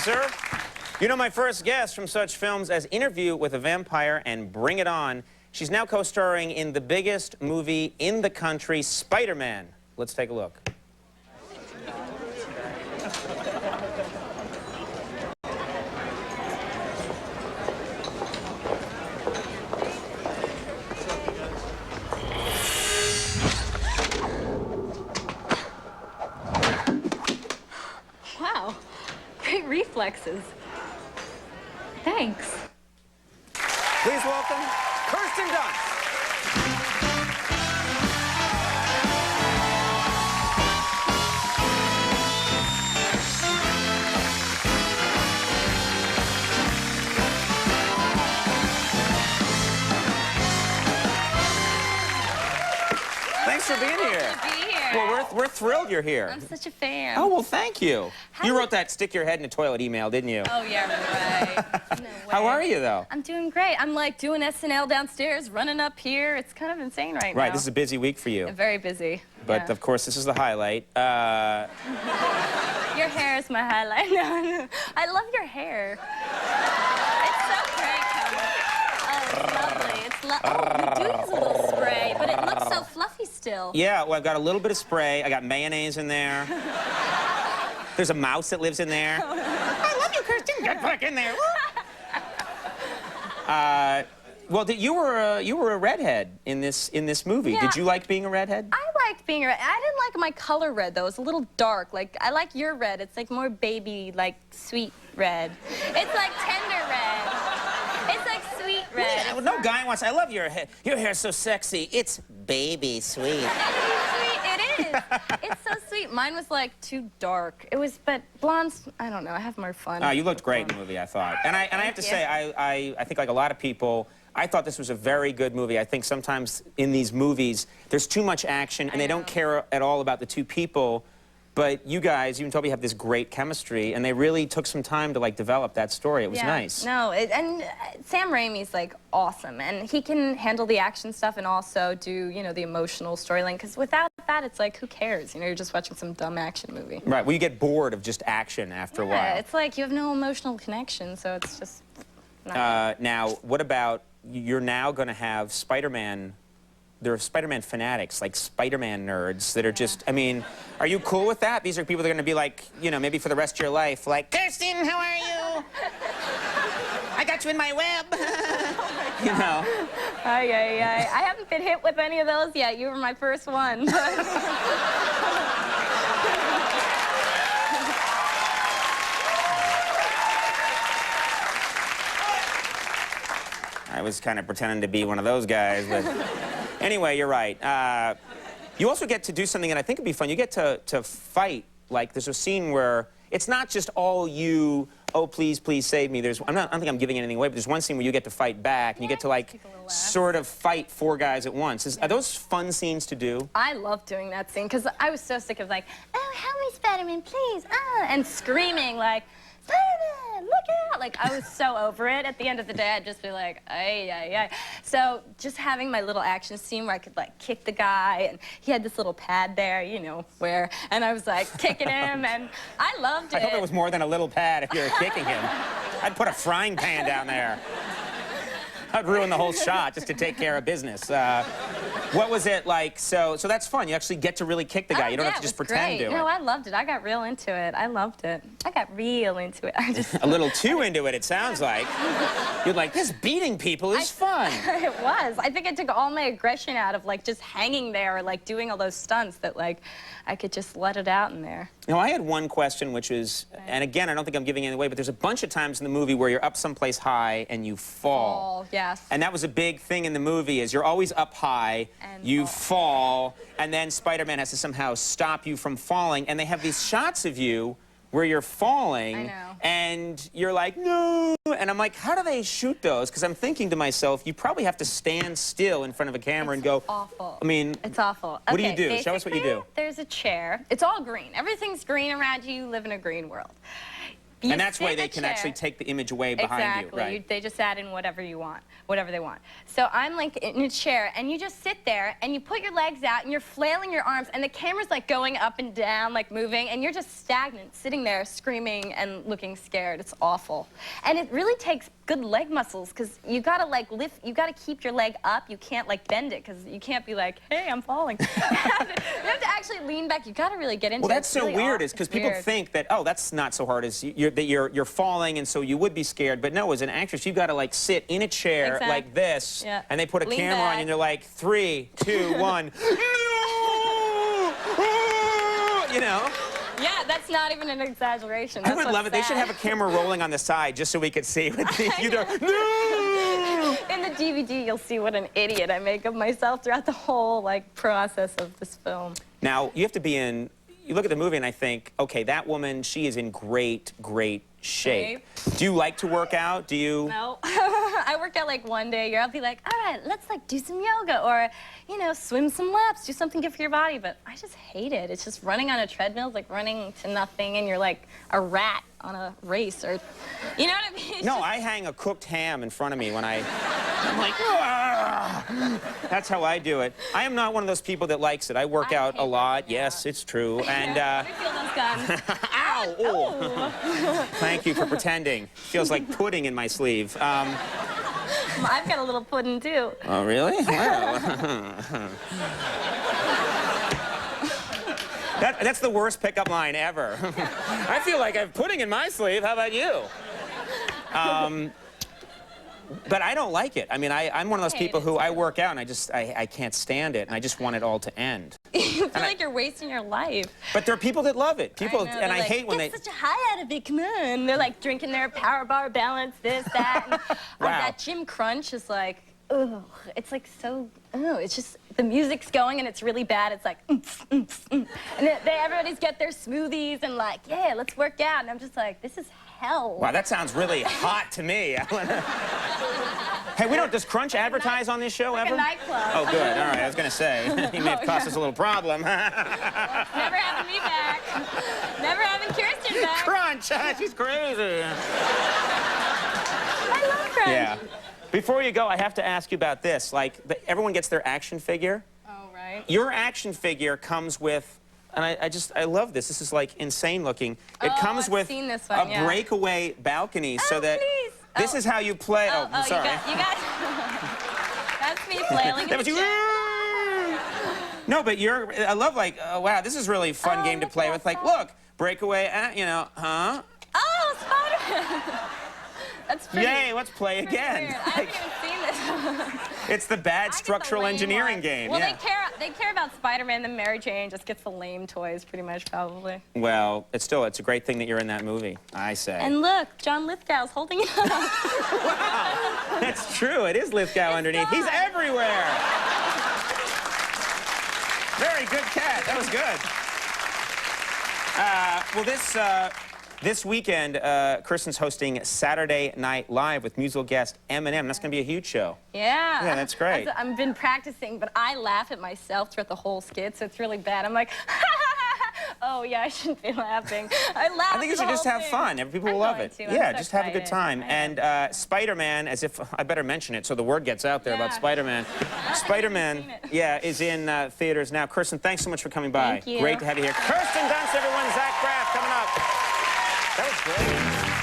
sir. You know my first guest from such films as Interview with a Vampire and Bring It On. She's now co-starring in the biggest movie in the country, Spider-Man. Let's take a look. Wow, great reflexes. Thanks. Please welcome Kirsten Dunst. Thanks for being here. Good to be here. Well, we're thrilled you're here. I'm such a fan. Oh, well, thank you. You wrote that stick your head in the toilet email, didn't you? Oh, yeah, right. No way. How are you, though? I'm doing great. I'm, like, doing SNL downstairs, running up here. It's kind of insane right now. Right, this is a busy week for you. Very busy. But, yeah. of course, this is the highlight. Your hair is my highlight. No. I love your hair. It's so great, Conan. Oh, it's lovely. Oh, you do use a little spray, but it looks so fluffy still. Yeah, well, I've got a little bit of spray. I got mayonnaise in there. There's a mouse that lives in there. I love you, Kirsten. Get back in there. Well, you were a redhead in this movie. Yeah. Did you like being a redhead? I liked being red. I didn't like my color red, though. It's a little dark. Like, I like your red. It's, like, more baby, like, sweet red. It's, like, tender red. It's, like, sweet red. Yeah, well, no guy wants... I love your hair. Your hair's so sexy. It's baby sweet. Baby sweet. It is. It's so sweet. Mine was, like, too dark. It was... But blondes, I don't know. I have more fun. You looked great in the movie, I thought. And I have to say, I think like a lot of people... I thought this was a very good movie. I think sometimes in these movies, there's too much action, and they don't care at all about the two people. But you guys, you and Toby have this great chemistry, and they really took some time to, like, develop that story. It was nice. No, and Sam Raimi's, like, awesome. And he can handle the action stuff and also do, you know, the emotional storyline. Because without that, it's like, who cares? You know, you're just watching some dumb action movie. Right. Well, you get bored of just action after a while. Yeah, it's like you have no emotional connection, so it's just not now, what about... You're now going to have Spider-Man, there are Spider-Man fanatics, like Spider-Man nerds that are just, I mean, are you cool with that? These are people that are going to be like, you know, maybe for the rest of your life, like, Kirsten, how are you? I got you in my web. You know. I haven't been hit with any of those yet. You were my first one. I was kind of pretending to be one of those guys, but anyway, you're right. You also get to do something that I think would be fun. You get to fight. Like, there's a scene where it's not just all you, oh, please, please save me. I don't think I'm giving anything away, but there's one scene where you get to fight back, and you get to, like, sort of fight four guys at once. Are those fun scenes to do? I love doing that scene, because I was so sick of, like, oh, help me, Spider-Man, please, and screaming, like, Spider-Man, look out! Like, I was so over it. At the end of the day, I'd just be like, ay, ay, ay. So just having my little action scene where I could, like, kick the guy, and he had this little pad there, you know, and I was, like, kicking him, and I loved it. I hope it was more than a little pad if you were kicking him. I'd put a frying pan down there. I'd ruin the whole shot just to take care of business. What was it like? So that's fun. You actually get to really kick the guy. You don't have to just pretend to. No, I loved it. I got real into it. I loved it. I got real into it. I just a little too into it, it sounds like. You're like, this beating people is fun. It was. I think I took all my aggression out of, like, just hanging there or, like, doing all those stunts that, like, I could just let it out in there. Now, I had one question, which is, and again, I don't think I'm giving it away, but there's a bunch of times in the movie where you're up someplace high and you fall. Yes. And that was a big thing in the movie, is you're always up high, and you fall, and then Spider-Man has to somehow stop you from falling, and they have these shots of you where you're falling, I know. and you're like, no, and I'm like, how do they shoot those? Because I'm thinking to myself, you probably have to stand still in front of a camera and go, awful. I mean, it's awful. What do you do? Show us what you do. There's a chair. It's all green. Everything's green around you. You live in a green world. And that's sit why in they a can chair. actually take the image away behind Exactly. you. Right. They just add in whatever you want, whatever they want. So I'm like in a chair, and you just sit there, and you put your legs out, and you're flailing your arms, and the camera's like going up and down, like moving, and you're just stagnant, sitting there screaming and looking scared. It's awful. And it really takes good leg muscles, because you gotta like lift, you gotta keep your leg up. You can't like bend it, because you can't be like, hey, I'm falling. You have to actually lean back. You gotta really get into it. Well, that's so really weird, awful. is because people think that, oh, that's not so hard, as you're falling, and so you would be scared. But no, as an actress, you've got to like sit in a chair like this, and they put a Lean camera back. on you, and they're like, 3, 2, 1, you know. Yeah, that's not even an exaggeration. I That's would what's love it. They should sad. have a camera rolling on the side just so we could see. You know, no! In the DVD, you'll see what an idiot I make of myself throughout the whole like process of this film. Now, you have to be in, you look at the movie and I think, okay, that woman, she is in great, great shape. Do you like to work out? Do you? No. I work out like one day a year. I'll be like, all right, let's like do some yoga or, you know, swim some laps, do something good for your body. But I just hate it. It's just running on a treadmill, like running to nothing, and you're like a rat on a race, or, you know what I mean? It's No, just... I hang a cooked ham in front of me when I'm like, "Argh!" That's how I do it. I am not one of those people that likes it. I work out a lot. Yes, it's true. And, Let me feel those guns. ow! Oh. Thank you for pretending. Feels like pudding in my sleeve. I've got a little pudding, too. Oh, really? Well. That's the worst pickup line ever. I feel like I have pudding in my sleeve. How about you? But I don't like it. I mean, I'm one of those people who I work out and I can't stand it, and I just want it all to end. You feel like you're wasting your life. But there are people that love it. People, and I like, hate when they. Get such a high out of it, come on. They're like drinking their power bar balance, this, that. And, Wow. That Gym Crunch is like, ugh. It's like so, it's just, the music's going and it's really bad. It's like, And everybody's get their smoothies and like, yeah, let's work out. And I'm just like, this is hell. Wow, that sounds really hot to me. Hey, does Crunch advertise on this show like ever? a nightclub. Oh, good. All right, I was going to say. He may have cost us a little problem. Never having me back. Never having Kirsten back. Crunch! She's crazy. I love Crunch. Yeah. Before you go, I have to ask you about this. Like, everyone gets their action figure. Oh, right. Your action figure comes with, and I love this. This is like insane looking. It comes I've with seen this one, a breakaway balcony, so that please. this is how you play. Oh, I'm sorry. You got That's me flailing in That the was you. chair. No, but I love like, wow, this is a really fun game to play with. Like, look, breakaway, you know, huh? Oh, Spider-Man. That's pretty. Yay, let's play again. Weird. I haven't even seen this. It's the bad I get the structural lame engineering ones. game. Well, Yeah. they care about Spider-Man. Then Mary Jane just gets the lame toys, pretty much, probably. Well, it's a great thing that you're in that movie, I say. And look, John Lithgow's holding it up. Wow, that's true. It is Lithgow underneath. He's everywhere. Very good cat. That was good. Well, this weekend, Kirsten's hosting Saturday Night Live with musical guest Eminem. That's going to be a huge show. Yeah. Yeah, that's great. I've been practicing, but I laugh at myself throughout the whole skit, so it's really bad. I'm like, oh, yeah, I shouldn't be laughing. I laugh. I think you should just have fun. People will love it. Yeah, just have a good time. And Spider-Man, as if I better mention it so the word gets out there about Spider-Man. Spider-Man, yeah, is in theaters now. Kirsten, thanks so much for coming by. Thank you. Great to have you here. Kirsten Dunst, everyone. Zach Braff coming up. That was great.